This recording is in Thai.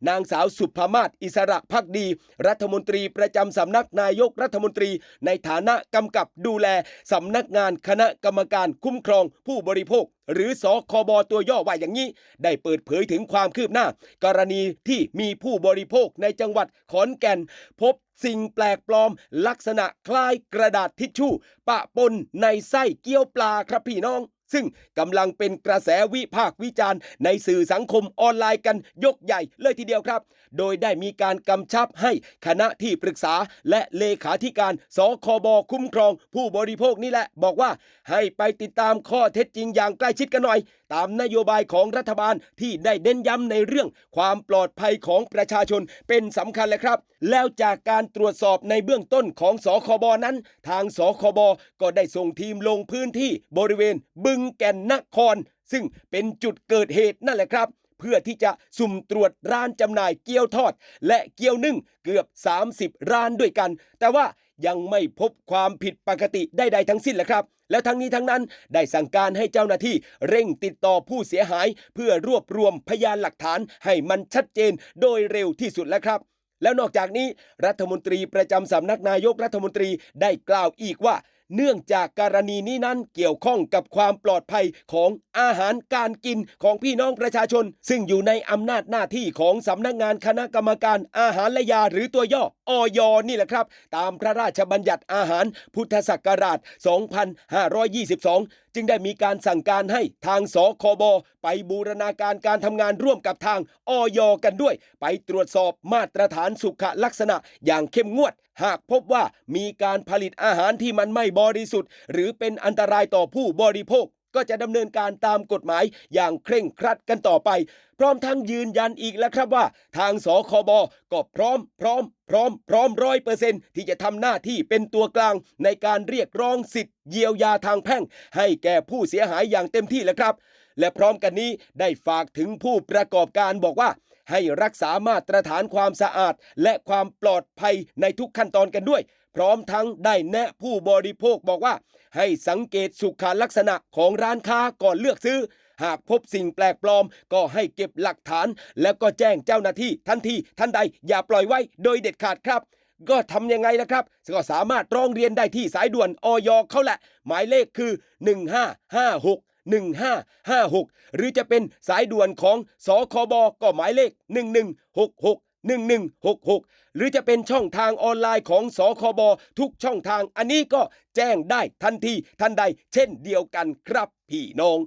นางสาวสุภมาศอิสระภักดีรัฐมนตรีประจำสำนักนายกรัฐมนตรีในฐานะกำกับดูแลสำนักงานคณะกรรมการคุ้มครองผู้บริโภคหรือสคบตัวย่อว่าอย่างนี้ได้เปิดเผยถึงความคืบหน้ากรณีที่มีผู้บริโภคในจังหวัดขอนแก่นพบสิ่งแปลกปลอมลักษณะคล้ายกระดาษทิชชู่ปะปนในไส้เกี๊ยวปลาครับพี่น้องซึ่งกำลังเป็นกระแสวิพากษ์วิจารณ์ในสื่อสังคมออนไลน์กันยกใหญ่เลยทีเดียวครับโดยได้มีการกำชับให้คณะที่ปรึกษาและเลขาธิการสคบคุ้มครองผู้บริโภคนี่แหละบอกว่าให้ไปติดตามข้อเท็จจริงอย่างใกล้ชิดกันหน่อยตามนโยบายของรัฐบาลที่ได้เน้นย้ำในเรื่องความปลอดภัยของประชาชนเป็นสำคัญเลยครับแล้วจากการตรวจสอบในเบื้องต้นของสคบนั้นทางสคบก็ได้ส่งทีมลงพื้นที่บริเวณบึงแก่นนครซึ่งเป็นจุดเกิดเหตุนั่นแหละครับเพื่อที่จะสุ่มตรวจร้านจำหน่ายเกี๊ยวทอดและเกี๊ยวนึ่งเกือบ30ร้านด้วยกันแต่ว่ายังไม่พบความผิดปกติใดๆทั้งสิ้นแหละครับแล้วทั้งนี้ทั้งนั้นได้สั่งการให้เจ้าหน้าที่เร่งติดต่อผู้เสียหายเพื่อรวบรวมพยานหลักฐานให้มันชัดเจนโดยเร็วที่สุดแล้วครับแล้วนอกจากนี้รัฐมนตรีประจำสำนักนายกรัฐมนตรีได้กล่าวอีกว่าเนื่องจากกรณีนี้นั้นเกี่ยวข้องกับความปลอดภัยของอาหารการกินของพี่น้องประชาชนซึ่งอยู่ในอำนาจหน้าที่ของสำนักงานคณะกรรมการอาหารและยาหรือตัวย่ออยนี่แหละครับตามพระราชบัญญัติอาหารพุทธศักราช 2522 จึงได้มีการสั่งการให้ทางสคบไปบูรณาการการทำงานร่วมกับทางอยกันด้วยไปตรวจสอบมาตรฐานสุขลักษณะอย่างเข้มงวดหากพบว่ามีการผลิตอาหารที่มันไม่บริสุทธิ์หรือเป็นอันตรายต่อผู้บริโภคก็จะดำเนินการตามกฎหมายอย่างเคร่งครัดกันต่อไปพร้อมทั้งยืนยันอีกแล้วครับว่าทางสคบก็พร้อม100%ที่จะทำหน้าที่เป็นตัวกลางในการเรียกร้องสิทธิ์เยียวยาทางแพ่งให้แก่ผู้เสียหายอย่างเต็มที่แล้วครับและพร้อมกันนี้ได้ฝากถึงผู้ประกอบการบอกว่าให้รักษามาตรฐานความสะอาดและความปลอดภัยในทุกขั้นตอนกันด้วยพร้อมทั้งได้แนะผู้บริโภคบอกว่าให้สังเกตสุขลักษณะของร้านค้าก่อนเลือกซื้อหากพบสิ่งแปลกปลอมก็ให้เก็บหลักฐานแล้วก็แจ้งเจ้าหน้าที่ทันทีทันใดอย่าปล่อยไว้โดยเด็ดขาดครับก็ทำยังไงล่ะครับก็สามารถร้องเรียนได้ที่สายด่วนอยเขาแหละหมายเลขคือ1556 1556หรือจะเป็นสายด่วนของสคบก็หมายเลข1166 หรือจะเป็นช่องทางออนไลน์ของสคบทุกช่องทางอันนี้ก็แจ้งได้ทันทีทันใดเช่นเดียวกันครับพี่น้อง